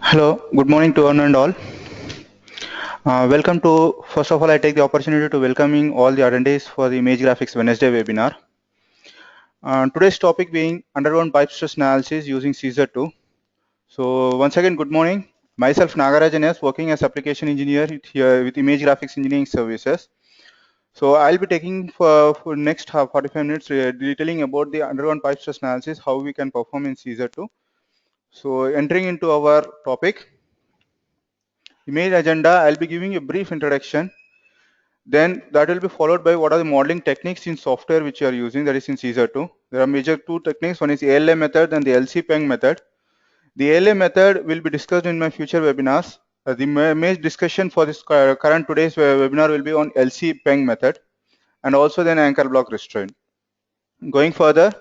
Hello, good morning to one and all. Welcome to, first of all, I take the opportunity to welcoming all the attendees for the ImageGrafix Wednesday webinar. Today's topic being underground pipe stress analysis using Caesar 2. So once again, good morning. Myself, Nagarajan S, working as Application Engineer here with ImageGrafix Engineering Services. So I'll be taking for next 45 minutes detailing about the underground pipe stress analysis, how we can perform in Caesar 2. So entering into our topic, image agenda, I'll be giving a brief introduction. Then that will be followed by what are the modeling techniques in software which you are using, that is in Caesar 2. There are major two techniques. One is ALA method and the LC-PENG method. The ALA method will be discussed in my future webinars. The main discussion for this current today's webinar will be on LC-PENG method and also then anchor block restraint. Going further,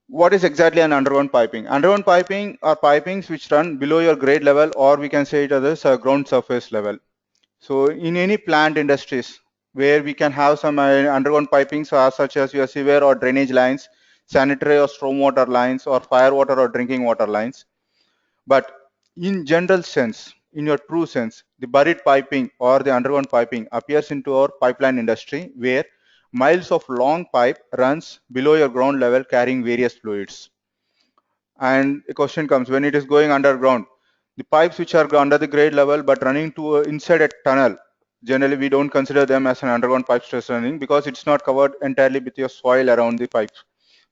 what is exactly an underground piping? Underground piping are pipings which run below your grade level, or we can say it as a ground surface level. So in any plant industries where we can have some underground pipings such as your sewer or drainage lines, sanitary or stormwater lines, or fire water or drinking water lines. But in general sense, in your true sense, the buried piping or the underground piping appears into our pipeline industry where miles of long pipe runs below your ground level carrying various fluids. And a question comes, when it is going underground, the pipes which are under the grade level but running to inside a tunnel, generally we don't consider them as an underground pipe stress running because it's not covered entirely with your soil around the pipes.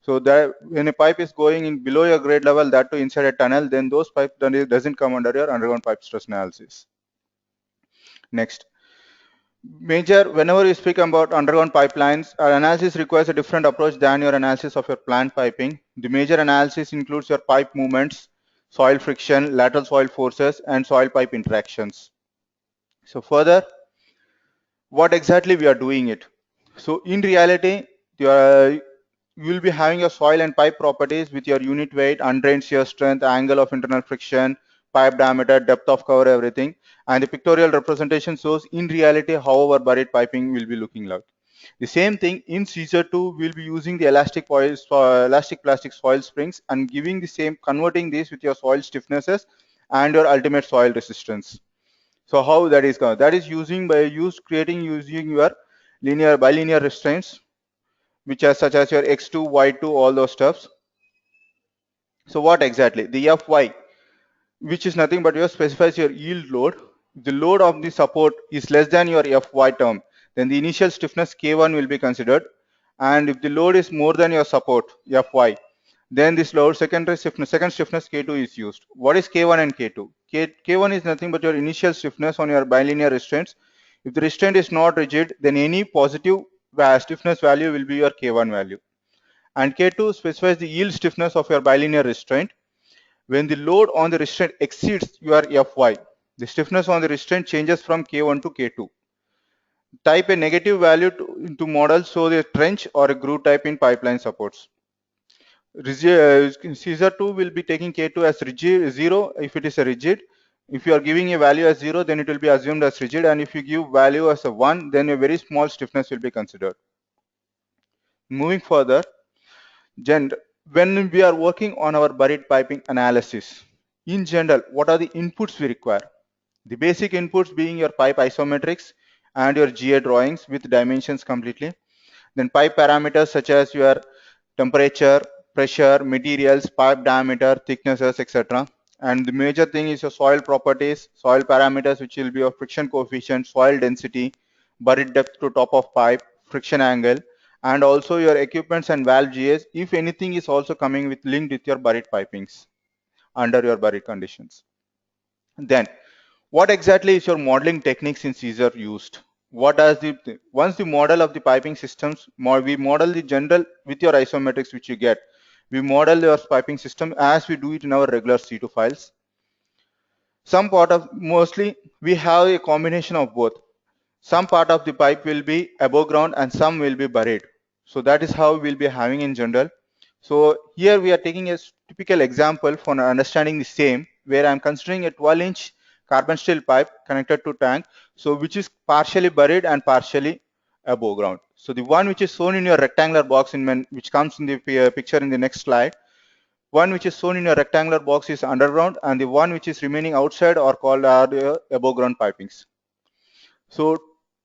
So that when a pipe is going in below your grade level, that to inside a tunnel, then those pipes doesn't come under your underground pipe stress analysis. Next. Whenever you speak about underground pipelines, our analysis requires a different approach than your analysis of your plant piping. The major analysis includes your pipe movements, soil friction, lateral soil forces, and soil pipe interactions. So further, what exactly we are doing it? So in reality, you will be having your soil and pipe properties with your unit weight, undrained shear strength, angle of internal friction, pipe diameter, depth of cover, everything. And the pictorial representation shows in reality how our buried piping will be looking like. The same thing in Caesar 2, we'll be using the elastic plastic soil springs and giving the same, converting this with your soil stiffnesses and your ultimate soil resistance. So how that is going? That is using using your bilinear restraints, which are such as your X2, Y2, all those stuffs. So what exactly? The Fy, which is nothing but your specifies your yield load. If the load of the support is less than your Fy term, then the initial stiffness K1 will be considered. And if the load is more than your support Fy, then this load second stiffness K2 is used. What is K1 and K2? K1 is nothing but your initial stiffness on your bilinear restraints. If the restraint is not rigid, then any positive stiffness value will be your K1 value. And K2 specifies the yield stiffness of your bilinear restraint. When the load on the restraint exceeds your Fy, the stiffness on the restraint changes from K1 to K2. Type a negative value into model, so the trench or a groove type in pipeline supports. Caesar 2 will be taking K2 as rigid 0 if it is a rigid. If you are giving a value as 0, then it will be assumed as rigid, and if you give value as a 1, then a very small stiffness will be considered. Moving further, when we are working on our buried piping analysis, in general, what are the inputs we require? The basic inputs being your pipe isometrics and your GA drawings with dimensions completely. Then pipe parameters such as your temperature, pressure, materials, pipe diameter, thicknesses, etc. And the major thing is your soil properties, soil parameters, which will be your friction coefficient, soil density, buried depth to top of pipe, friction angle, and also your equipments and valve GAs, if anything is also coming with linked with your buried pipings under your buried conditions. Then, what exactly is your modeling techniques in Caesar used? What does once the model of the piping systems, we model the general with your isometrics which you get. We model your piping system as we do it in our regular C2 files. Mostly we have a combination of both. Some part of the pipe will be above ground and some will be buried. So that is how we'll be having in general. So here we are taking a typical example for understanding the same, where I'm considering a 12-inch carbon steel pipe connected to tank, so which is partially buried and partially above ground. So the one which is shown in your rectangular box which comes in the picture in the next slide, One which is shown in a rectangular box is underground, and the one which is remaining outside are called the above ground pipings. So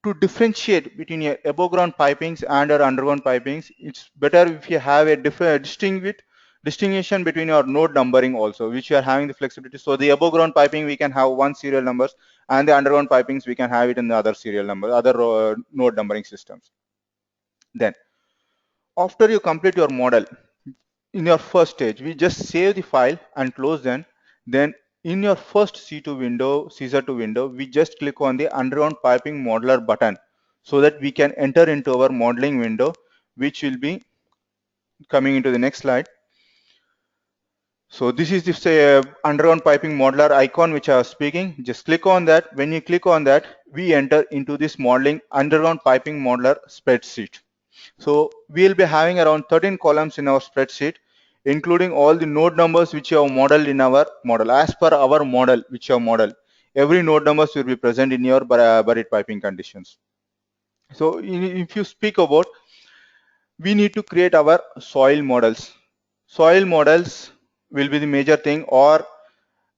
to differentiate between your above ground pipings and your underground pipings, it's better if you have a different distinction between your node numbering also, which you are having the flexibility. So the above ground piping, we can have one serial numbers, and the underground pipings, we can have it in the other serial number, other node numbering systems. Then after you complete your model, in your first stage, we just save the file and close them. Then in your first C2 window, Caesar2 window, we just click on the underground piping modeler button so that we can enter into our modeling window, which will be coming into the next slide. So this is the underground piping modeler icon which I was speaking. Just click on that. When you click on that, we enter into this modeling underground piping modeler spreadsheet. So we'll be having around 13 columns in our spreadsheet, including all the node numbers which you have modeled in our model. As per our model which you have modeled, every node numbers will be present in your buried piping conditions. So if you speak about, we need to create our soil models. Soil models will be the major thing, or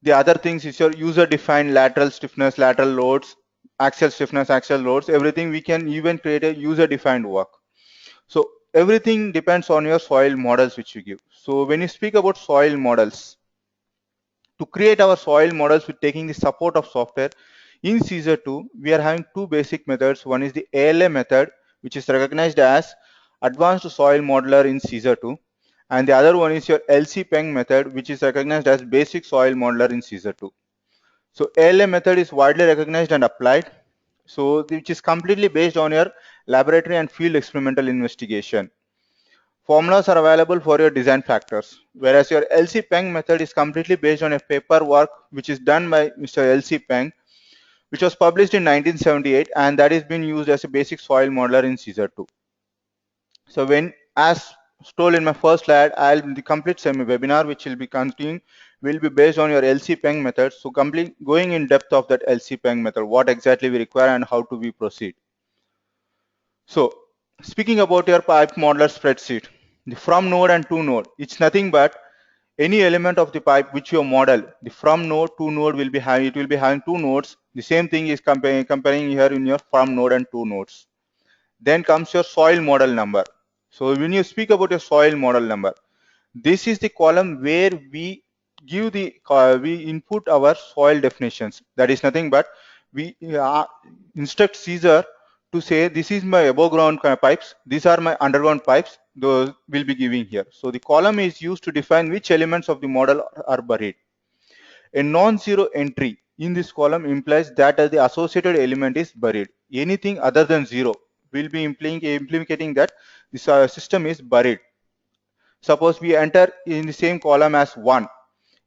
the other things is your user defined lateral stiffness, lateral loads, axial stiffness, axial loads, everything. We can even create a user defined work. So everything depends on your soil models which you give. So when you speak about soil models, to create our soil models with taking the support of software, in Caesar2, we are having two basic methods. One is the ALA method, which is recognized as Advanced Soil Modeler in Caesar2. And the other one is your LC-PENG method, which is recognized as Basic Soil Modeler in Caesar2. So ALA method is widely recognized and applied. So which is completely based on your laboratory and field experimental investigation. Formulas are available for your design factors, whereas your LC Peng method is completely based on a paperwork which is done by Mr. LC Peng, which was published in 1978, and that is being used as a basic soil modeler in Caesar2. So when, as told in my first slide, the complete semi-webinar which will be continuing will be based on your LC Peng method. So complete going in depth of that LC Peng method, what exactly we require and how to we proceed. So speaking about your pipe modeler spreadsheet, the from node and to node, it's nothing but any element of the pipe which you model. The from node to node will be having, it will be having two nodes. The same thing is comparing here in your from node and two nodes. Then comes your soil model number. So when you speak about your soil model number, this is the column where we give the we input our soil definitions. That is nothing but we instruct Caesar to say this is my above ground pipes, these are my underground pipes, those will be giving here. So the column is used to define which elements of the model are buried. A non-zero entry in this column implies that the associated element is buried. Anything other than zero will be implicating that this system is buried. Suppose we enter in the same column as 1.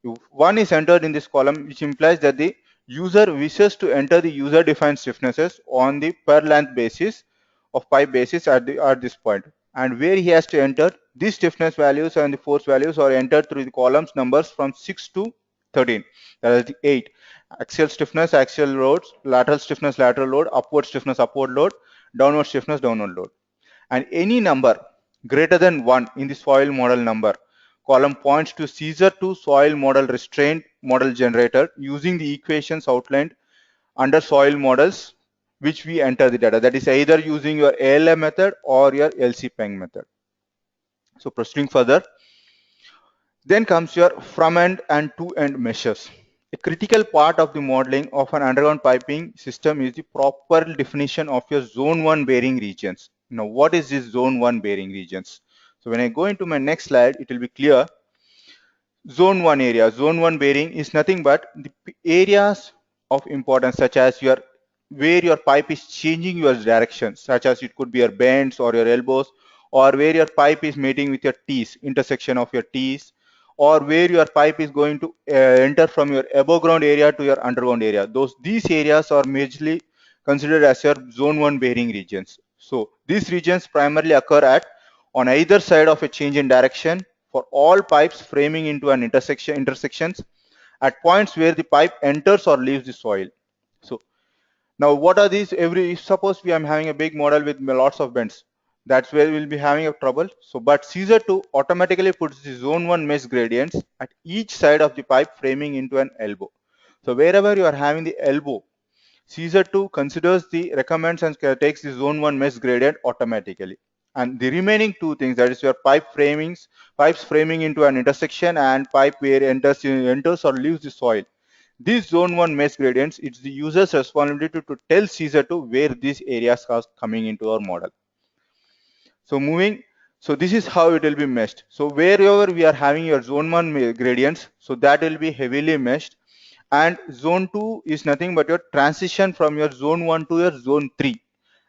If 1 is entered in this column, which implies that the user wishes to enter the user defined stiffnesses on the per length basis of pipe basis at this point. And where he has to enter, these stiffness values and the force values are entered through the columns numbers from 6 to 13. That is the 8. Axial stiffness, axial loads, lateral stiffness, lateral load, upward stiffness, upward load, downward stiffness, downward load. And any number greater than 1 in the soil model number column points to Caesar2 soil model restraint model generator using the equations outlined under soil models, which we enter the data. That is either using your ALA method or your LC Peng method. So proceeding further, then comes your from end and to end measures. A critical part of the modeling of an underground piping system is the proper definition of your zone 1 bearing regions. Now, what is this zone 1 bearing regions? So when I go into my next slide, it will be clear. Zone 1 area, zone 1 bearing is nothing but the areas of importance, such as your where your pipe is changing your direction, such as it could be your bends or your elbows, or where your pipe is meeting with your T's, intersection of your T's, or where your pipe is going to enter from your above ground area to your underground area. These areas are majorly considered as your zone 1 bearing regions. So these regions primarily occur at on either side of a change in direction for all pipes framing into an intersections at points where the pipe enters or leaves the soil. So now what are these? Suppose we am having a big model with lots of bends. That's where we'll be having a trouble. So, but Caesar 2 automatically puts the zone 1 mesh gradients at each side of the pipe framing into an elbow. So wherever you are having the elbow, Caesar 2 considers the recommends and takes the zone 1 mesh gradient automatically. And the remaining two things, that is your pipes framing into an intersection and pipe where enters or leaves the soil. These zone 1 mesh gradients, it's the user's responsibility to tell Caesar 2 where these areas are coming into our model. So this is how it will be meshed. So wherever we are having your zone 1 gradients, so that will be heavily meshed. And zone 2 is nothing but your transition from your zone 1 to your zone 3.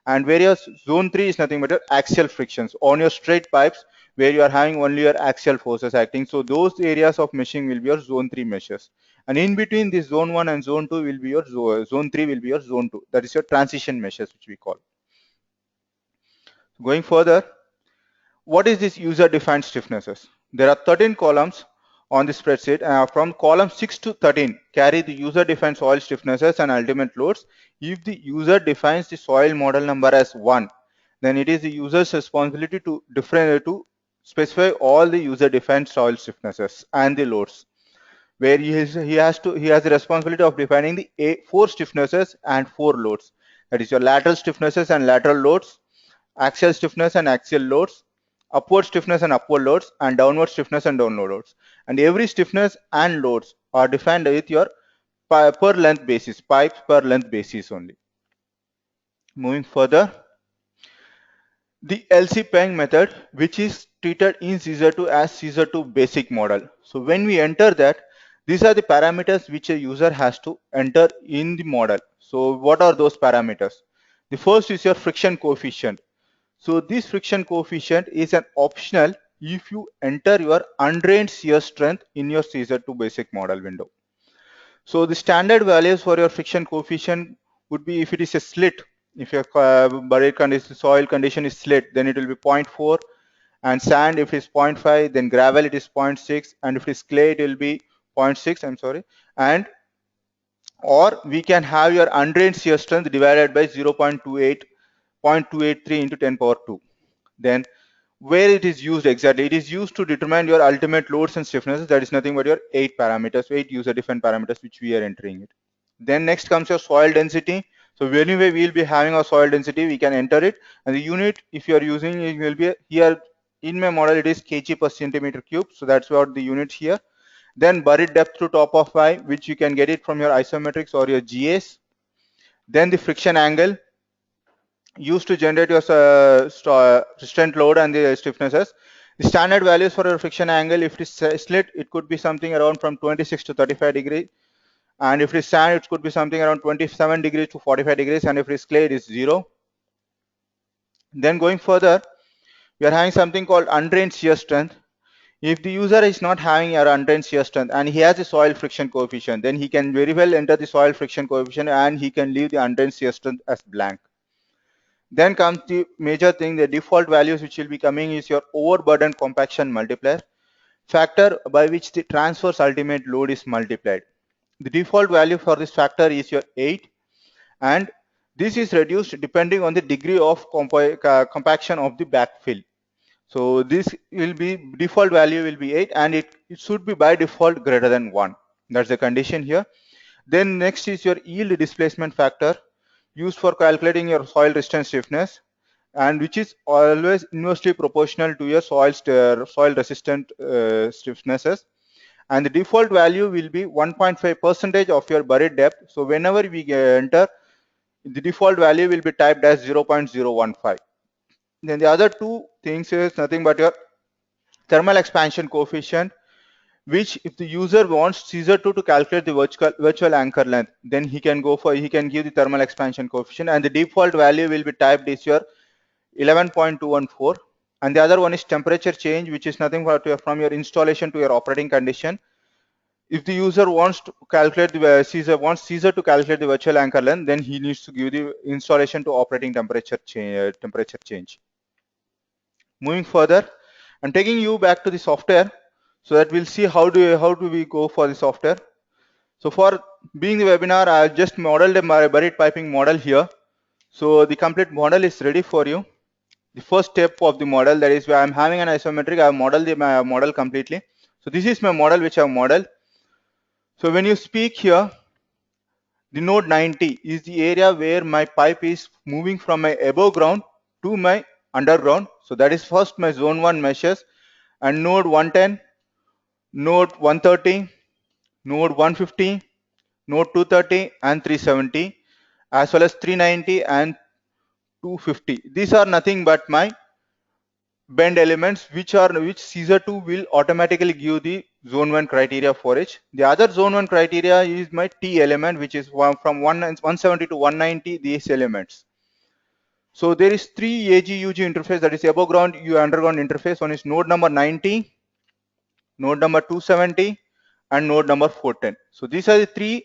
And whereas zone 3 is nothing but your axial frictions on your straight pipes where you are having only your axial forces acting. So those areas of meshing will be your zone 3 meshes. And in between this zone 1 and zone 2 will be your zone 3 will be your zone 2. That is your transition meshes, which we call. Going further, what is this user defined stiffnesses? There are 13 columns on the spreadsheet. From column 6 to 13 carry the user defined soil stiffnesses and ultimate loads. If the user defines the soil model number as 1, then it is the user's responsibility to specify all the user defined soil stiffnesses and the loads, where he has the responsibility of defining the 4 stiffnesses and 4 loads. That is your lateral stiffnesses and lateral loads, axial stiffness and axial loads, upward stiffness and upward loads, and downward stiffness and downward loads. And every stiffness and loads are defined with your per length basis, pipes per length basis only. Moving further, the LC-Peng method, which is treated in Caesar 2 as Caesar 2 basic model. So when we enter that, these are the parameters which a user has to enter in the model. So what are those parameters? The first is your friction coefficient. So this friction coefficient is an optional if you enter your undrained shear strength in your Caesar 2 basic model window. So the standard values for your friction coefficient would be, if it is a slit, if your buried condition, soil condition is slit, then it will be 0.4, and sand if it is 0.5, then gravel it is 0.6, and if it is clay it will be 0.6, I'm sorry, and or we can have your undrained shear strength divided by 0.283 into 10 power 2. Then where it is used exactly, it is used to determine your ultimate loads and stiffnesses. That is nothing but your 8 parameters, 8 user defined parameters which we are entering it. Then next comes your soil density. So anyway we will be having our soil density, we can enter it, and the unit if you are using it will be here in my model it is kg per centimeter cube, so that's what the unit here. Then buried depth to top of pipe, which you can get it from your isometrics or your GAs. Then the friction angle used to generate your restraint load and the stiffnesses. The standard values for your friction angle, if it is slit, it could be something around from 26 to 35 degrees. And if it is sand, it could be something around 27 degrees to 45 degrees. And if it is clay, it is 0. Then going further, we are having something called undrained shear strength. If the user is not having an undrained shear strength and he has a soil friction coefficient, then he can very well enter the soil friction coefficient and he can leave the undrained shear strength as blank. Then comes the major thing, the default values which will be coming is your overburden compaction multiplier, factor by which the transverse ultimate load is multiplied. The default value for this factor is your 8, and this is reduced depending on the degree of compaction of the backfill. So this will be, default value will be 8, and it should be by default greater than 1. That's the condition here. Then next is your yield displacement factor, used for calculating your soil resistance stiffness, and which is always inversely proportional to your soil resistant stiffnesses. And the default value will be 1.5% of your buried depth. So whenever we enter, the default value will be typed as 0.015. Then the other two things is nothing but your thermal expansion coefficient, which if the user wants Caesar 2 to calculate the virtual anchor length, then he can give the thermal expansion coefficient, and the default value will be typed is your 11.214. And the other one is temperature change, which is nothing but from your installation to your operating condition. If the user wants to calculate the Caesar to calculate the virtual anchor length, then he needs to give the installation to operating temperature change. Moving further, I'm taking you back to the software so that we'll see how do we go for the software. So for being the webinar, I just modeled a buried piping model here. So the complete model is ready for you. the first step of the model, that is where I'm having an isometric. I have modeled my model completely. So this is my model which I have modeled. So when you speak here, the node 90 is the area where my pipe is moving from my above ground to my underground. So that is first my zone 1 measures, and node 110, node 130, node 150, node 230 and 370, as well as 390 and 250. These are nothing but my bend elements which Caesar 2 will automatically give the zone 1 criteria for each. The other zone 1 criteria is my T element, which is from 170 to 190, these elements. So there is 3 AGUG interface, that is above ground underground interface. One is node number 90, node number 270 and node number 410. So these are the 3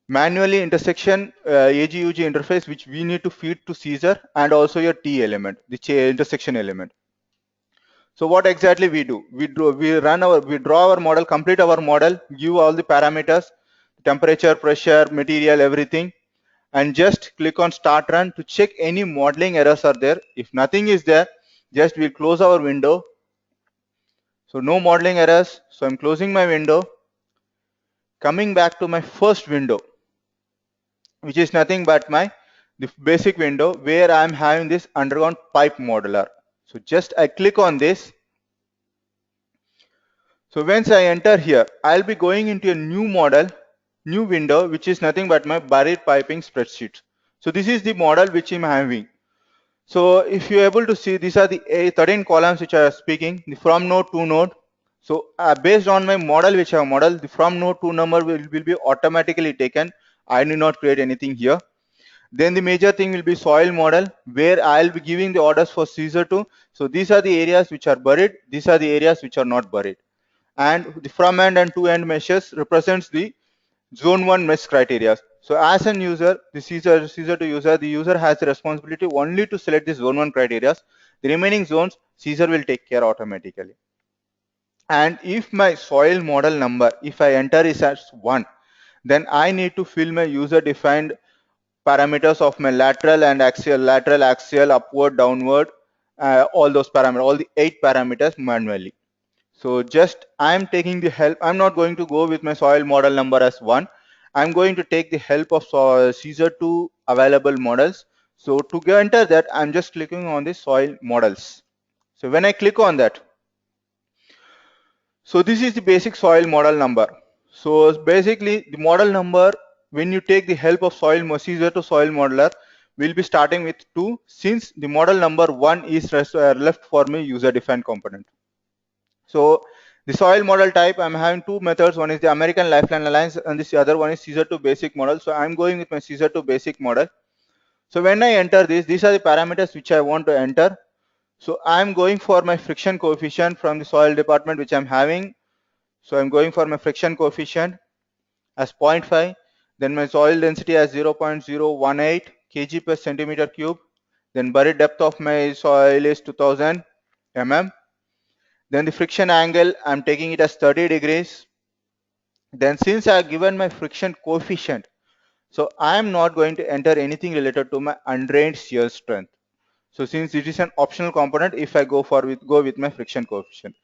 manually intersection AGUG interface which we need to feed to Caesar, and also your T element, the intersection element. So what exactly we do? We draw our model, complete our model, give all the parameters, temperature, pressure, material, everything, and just click on start run to check any modeling errors are there. If nothing is there, just we'll close our window. So no modeling errors. So I'm closing my window, coming back to my first window, which is nothing but the basic window where I'm having this underground pipe modeler. So just I click on this. So once I enter here, I'll be going into a new model, new window, which is nothing but my buried piping spreadsheet. So this is the model which I'm having. So if you're able to see, these are the 13 columns which I am speaking, the from node to node. So based on my model which I have modeled, the from node to number will be automatically taken. I need not create anything here. Then the major thing will be soil model, where I'll be giving the orders for Caesar 2. So these are the areas which are buried. These are the areas which are not buried. And the from end and to end meshes represents the zone 1 mesh criteria. So as an user, the Caesar 2 user, the user has the responsibility only to select the zone 1 criteria. The remaining zones, Caesar will take care automatically. And if my soil model number, if I enter is as 1, then I need to fill my user defined parameters of my lateral, axial, upward, downward, all those parameters, all the 8 parameters manually. So just I'm taking the help. I'm not going to go with my soil model number as 1. I'm going to take the help of Caesar 2 available models. So to enter that, I'm just clicking on the soil models. So when I click on that, so this is the basic soil model number. So basically the model number, when you take the help of Caesar to soil modeler, we'll be starting with 2, since the model number 1 is left for me user defined component. So the soil model type, I'm having 2 methods. One is the American Lifeline Alliance and this other one is Caesar 2 basic model. So I'm going with my Caesar 2 basic model. So when I enter this, these are the parameters which I want to enter. So I'm going for my friction coefficient from the soil department which I'm having. So I'm going for my friction coefficient as 0.5. Then my soil density as 0.018 kg per centimeter cube. Then buried depth of my soil is 2000 mm. Then the friction angle, I'm taking it as 30 degrees. Then since I have given my friction coefficient, so I am not going to enter anything related to my undrained shear strength. So since it is an optional component, if I go with my friction coefficient,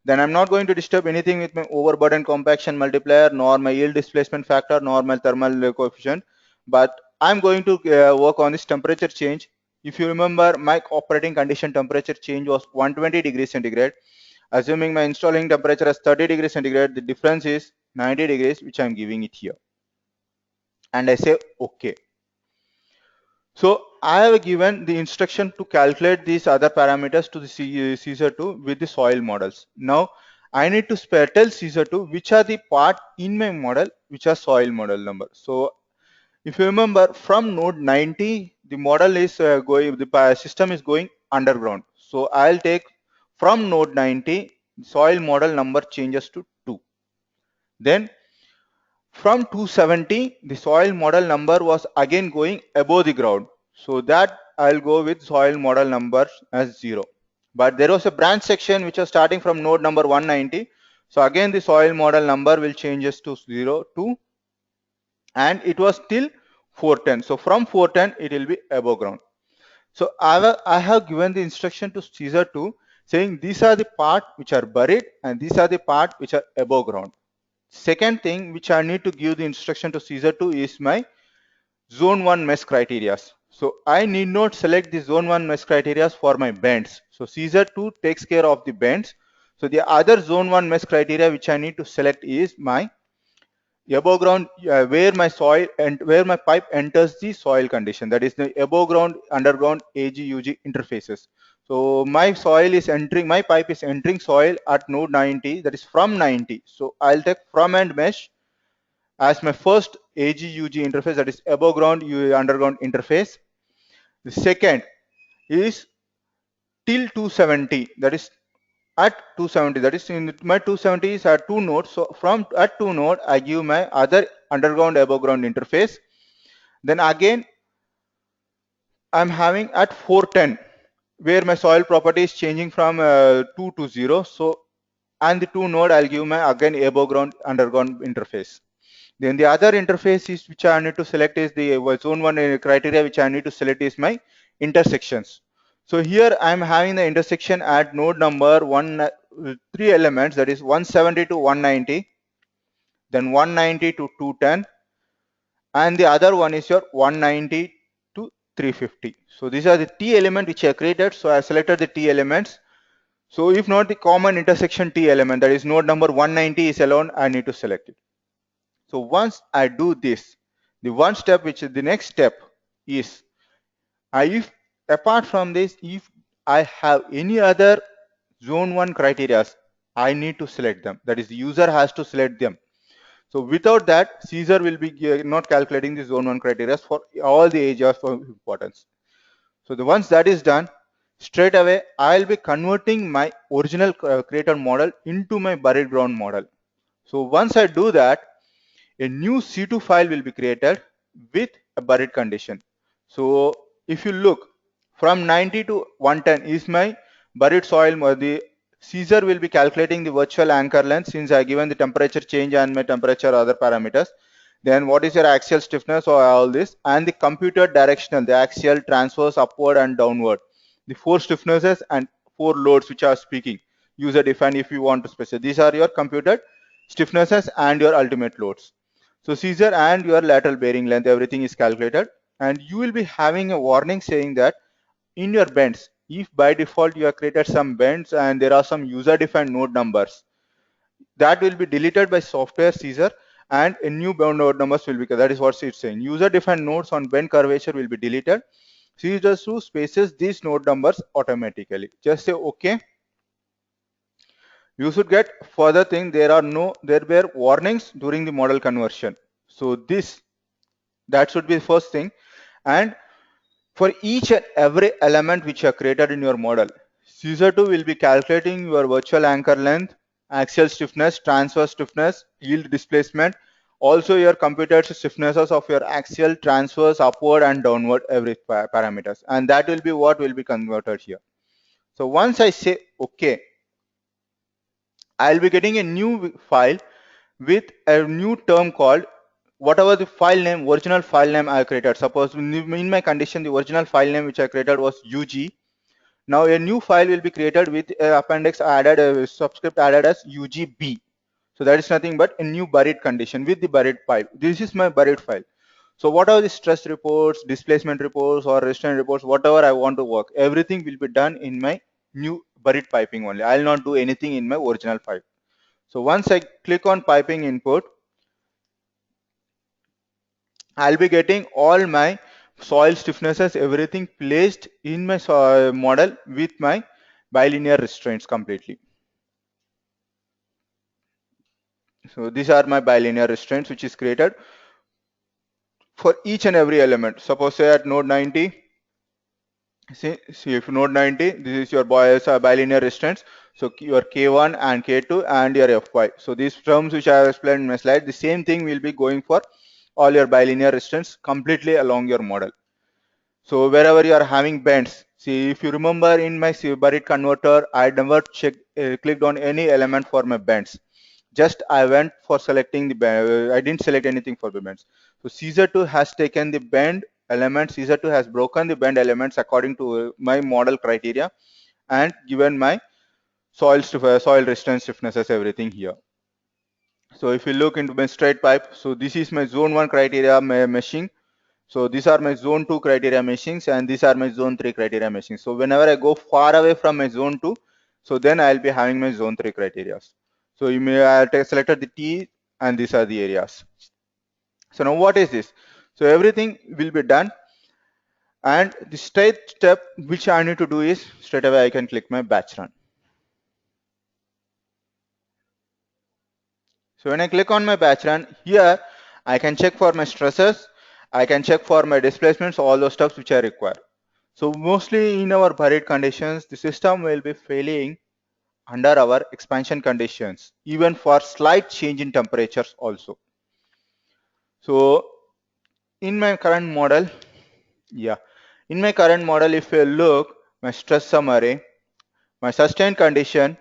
then I'm not going to disturb anything with my overburden compaction multiplier, nor my yield displacement factor, nor my thermal coefficient. But I'm going to work on this temperature change. If you remember, my operating condition temperature change was 120 degrees centigrade. Assuming my installing temperature as 30 degrees centigrade, the difference is 90 degrees, which I'm giving it here. And I say OK. So I have given the instruction to calculate these other parameters to the Caesar 2 with the soil models. Now I need to tell Caesar 2 which are the part in my model which are soil model number. So if you remember, from node 90, the model is the system is going underground. So I'll take from node 90, soil model number changes to 2. Then from 270, the soil model number was again going above the ground. So that I'll go with soil model number as 0. But there was a branch section which was starting from node number 190. So again the soil model number will changes to 0, 2. And it was till 410. So from 410, it will be above ground. So I have given the instruction to Caesar 2 saying these are the part which are buried and these are the part which are above ground. Second thing which I need to give the instruction to Caesar 2 is my zone 1 mesh criteria. So I need not select the zone 1 mesh criteria for my bends. So Caesar 2 takes care of the bends. So the other zone 1 mesh criteria which I need to select is my above ground, where my soil and where my pipe enters the soil condition, that is the above ground, underground, AG-UG interfaces. So my pipe is entering soil at node 90, that is from 90. So I'll take from and mesh as my first AG-UG interface, that is above ground, underground interface. The second is till 270, that is at 270, that is in my 270 is at two nodes. So from at two node I give my other underground above ground interface. Then again I'm having at 410 where my soil property is changing from 2 to 0. So and the two node I'll give my again above ground underground interface. Then the other interface is which I need to select is the zone 1 criteria which I need to select is my intersections. So here I am having the intersection at node number 3 elements, that is 170 to 190, then 190 to 210, and the other one is your 190 to 350. So these are the T element which I created. So I selected the T elements. So if not the common intersection T element, that is node number 190 is alone, I need to select it. So once I do this, the one step which is the next step is if apart from this, if I have any other zone 1 criteria, I need to select them. That is, the user has to select them. So without that, Caesar will be not calculating the zone 1 criteria for all the areas of importance. So once that is done, straight away I'll be converting my original created model into my buried ground model. So once I do that, a new C2 file will be created with a buried condition. So if you look from 90 to 110 is my buried soil. The Caesar will be calculating the virtual anchor length since I given the temperature change and my temperature other parameters. Then what is your axial stiffness or all this, and the computed directional, the axial, transverse, upward and downward, the 4 stiffnesses and 4 loads which are speaking user defined. If you want to specify, these are your computed stiffnesses and your ultimate loads. So Caesar and your lateral bearing length, everything is calculated, and you will be having a warning saying that in your bends, if by default you have created some bends and there are some user defined node numbers, that will be deleted by software Caesar and a new bound node numbers will be, that is what it's saying. User defined nodes on bend curvature will be deleted. Caesar 2 spaces these node numbers automatically. Just say okay. You should get further thing, there were warnings during the model conversion. So that should be the first thing. And for each and every element which you have created in your model, Caesar 2 will be calculating your virtual anchor length, axial stiffness, transverse stiffness, yield displacement, also your computed stiffnesses of your axial, transverse, upward and downward every parameters, and that will be what will be converted here. So once I say okay, I'll be getting a new file with a new term called whatever the file name, original file name I created. Suppose in my condition, the original file name which I created was UG. Now a new file will be created with appendix added, a subscript added as UGB. So that is nothing but a new buried condition with the buried pipe. This is my buried file. So whatever the stress reports, displacement reports or restraint reports, whatever I want to work, everything will be done in my new buried piping only. I'll not do anything in my original file. So once I click on piping input, I'll be getting all my soil stiffnesses, everything placed in my model with my bilinear restraints completely. So these are my bilinear restraints which is created for each and every element. Suppose say at node 90, see if node 90, this is your bilinear restraints. So your K1 and K2 and your Fy. So these terms which I have explained in my slide, the same thing will be going for all your bilinear restraints completely along your model. So wherever you are having bends, see if you remember in my buried converter, I never clicked on any element for my bends. Just I went for selecting the bend. I didn't select anything for the bends. So Caesar 2 has taken the bend elements. Caesar 2 has broken the bend elements according to my model criteria and given my soil restraint stiffnesses, everything here. So if you look into my straight pipe, so this is my zone 1 criteria meshing. So these are my zone 2 criteria meshings and these are my zone 3 criteria meshings. So whenever I go far away from my zone 2, so then I'll be having my zone 3 criteria. So you may have selected the T and these are the areas. So now what is this? So everything will be done, and the straight step which I need to do is straight away I can click my batch run. So when I click on my batch run, here I can check for my stresses, I can check for my displacements, all those stuff which I require. So mostly in our buried conditions, the system will be failing under our expansion conditions, even for slight change in temperatures also. So in my current model, if you look, my stress summary, my sustained condition,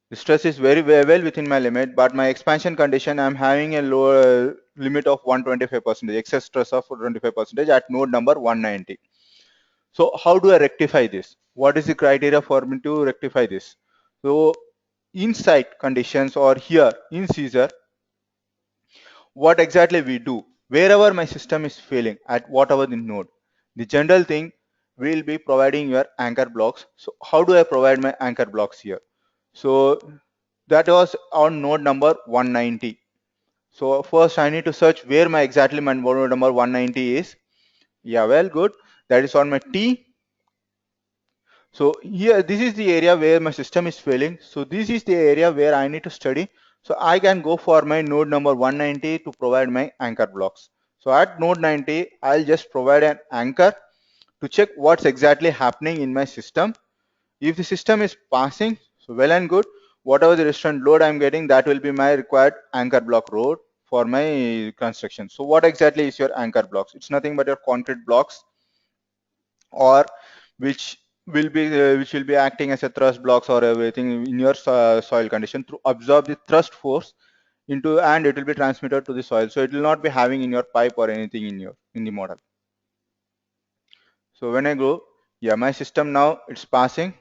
the stress is very well within my limit, but my expansion condition, I'm having a lower limit of 125%, excess stress of 25% at node number 190. So how do I rectify this? What is the criteria for me to rectify this? So in site conditions or here in Caesar, what exactly we do? Wherever my system is failing at whatever the node, the general thing will be providing your anchor blocks. So how do I provide my anchor blocks here? So that was on node number 190. So first I need to search where my exactly my node number 190 is. Yeah, well, good. That is on my T. So here, this is the area where my system is failing. So this is the area where I need to study. So I can go for my node number 190 to provide my anchor blocks. So at node 90, I'll just provide an anchor to check what's exactly happening in my system. If the system is passing, so well and good. Whatever the restraint load I'm getting, that will be my required anchor block load for my construction. So what exactly is your anchor blocks? It's nothing but your concrete blocks, or which will be acting as a thrust blocks or everything in your soil condition to absorb the thrust force into, and it will be transmitted to the soil. So it will not be having in your pipe or anything in the model. So when I go, yeah, my system now it's passing.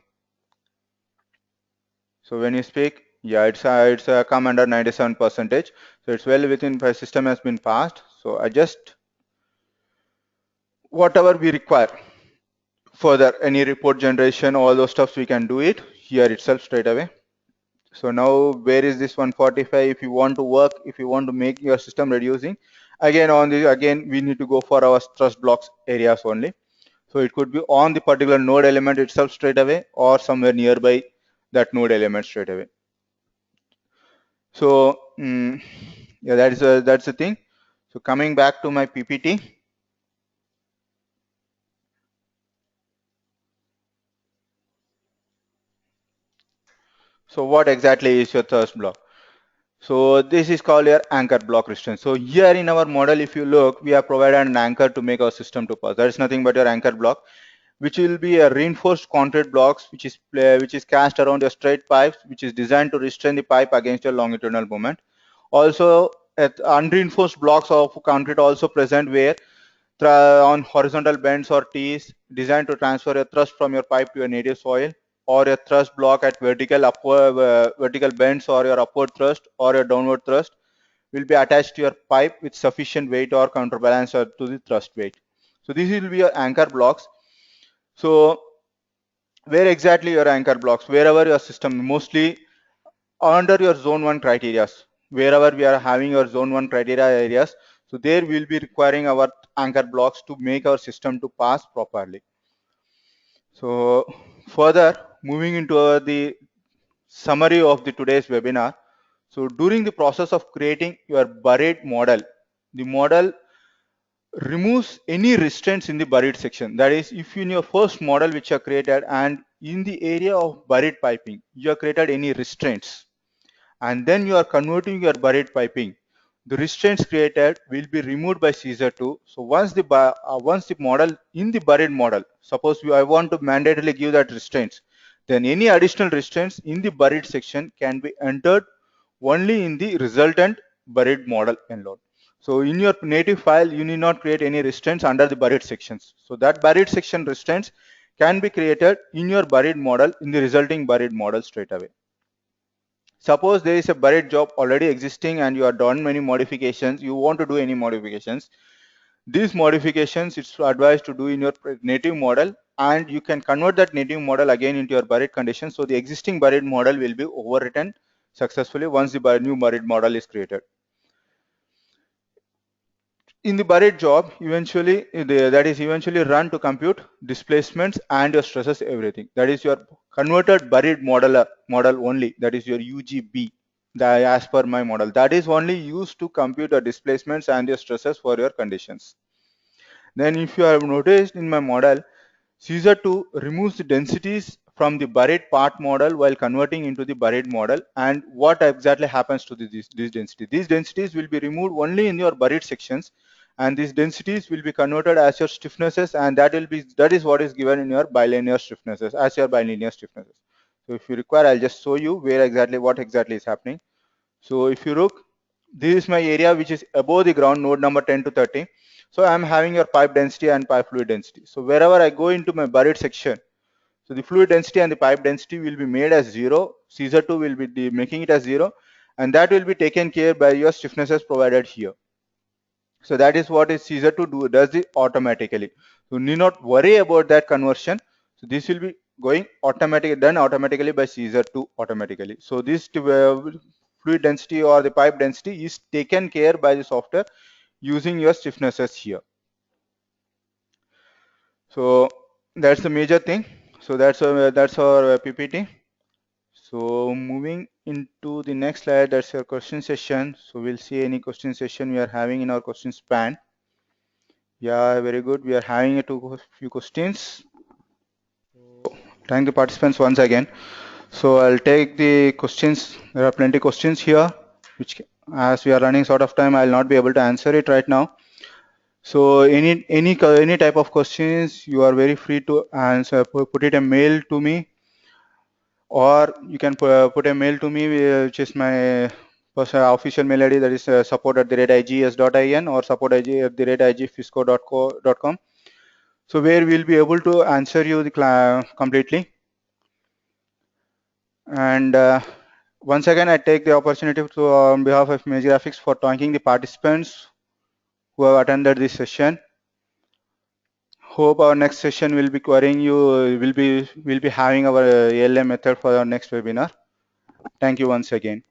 So when you speak, yeah, it's come under 97%. So it's well within, my system has been passed. So I just whatever we require further, any report generation, all those stuffs, we can do it here itself straight away. So now where is this 145? If you want to work, if you want to make your system reducing, again we need to go for our thrust blocks areas only. So it could be on the particular node element itself straight away, or somewhere nearby that node element straight away. So yeah, that's the thing. So coming back to my PPT. So what exactly is your thrust block? So this is called your anchor block restraint. So here in our model, if you look, we have provided an anchor to make our system to pass. That is nothing but your anchor block, which will be a reinforced concrete blocks, which is cast around your straight pipes, which is designed to restrain the pipe against your longitudinal movement. Also, unreinforced blocks of concrete also present where on horizontal bends or T's designed to transfer a thrust from your pipe to your native soil, or a thrust block at vertical bends, or your upward thrust or your downward thrust will be attached to your pipe with sufficient weight or counterbalance to the thrust weight. So this will be your anchor blocks. So where exactly your anchor blocks? Wherever your system, mostly under your zone 1 criteria, wherever we are having your zone 1 criteria areas, so there we will be requiring our anchor blocks to make our system to pass properly. So further moving into the summary of the today's webinar. So during the process of creating your buried model, the model removes any restraints in the buried section. That is, if in your first model which you created and in the area of buried piping you have created any restraints, and then you are converting your buried piping, the restraints created will be removed by Caesar 2. So once the model in the buried model, suppose I want to mandatorily give that restraints, then any additional restraints in the buried section can be entered only in the resultant buried model enload. So in your native file, you need not create any restraints under the buried sections. So that buried section restraints can be created in your buried model in the resulting buried model straight away. Suppose there is a buried job already existing and you are done many modifications, you want to do any modifications. These modifications it's advised to do in your native model, and you can convert that native model again into your buried condition. So the existing buried model will be overwritten successfully once the new buried model is created. In the buried job, eventually that is eventually run to compute displacements and your stresses, everything. That is your converted buried model only. That is your UGB. As per my model, that is only used to compute the displacements and your stresses for your conditions. Then if you have noticed in my model, Caesar 2 removes the densities from the buried part model while converting into the buried model. And what exactly happens to these densities? These densities will be removed only in your buried sections, and these densities will be converted as your stiffnesses, and that is what is given in your bilinear stiffnesses as your bilinear stiffnesses. So if you require, I'll just show you what exactly is happening. So if you look, this is my area which is above the ground, node number 10 to 30. So I'm having your pipe density and pipe fluid density. So wherever I go into my buried section, so the fluid density and the pipe density will be made as 0. Caesar 2 will be making it as 0, and that will be taken care by your stiffnesses provided here. So that is what is Caesar 2 does it automatically. So you need not worry about that conversion. So this will be going done automatically by Caesar 2 automatically. So this fluid density or the pipe density is taken care by the software using your stiffnesses here. So that's the major thing. So that's our PPT. So moving into the next slide, that's your question session. So we'll see any question session we are having in our question span. Yeah, very good. We are having a few questions. Thank the participants once again. So I'll take the questions. There are plenty questions here, which as we are running short of time, I'll not be able to answer it right now. So any type of questions, you are very free to answer. Put it a mail to me, or you can put a mail to me, which is my personal official mail ID. That is support@igs.in or support@igfisco.com. So where we'll be able to answer you completely. And once again, I take the opportunity to, on behalf of ImageGrafix, for thanking the participants who have attended this session. Hope our next session will be querying you. We'll be having our ALM method for our next webinar. Thank you once again.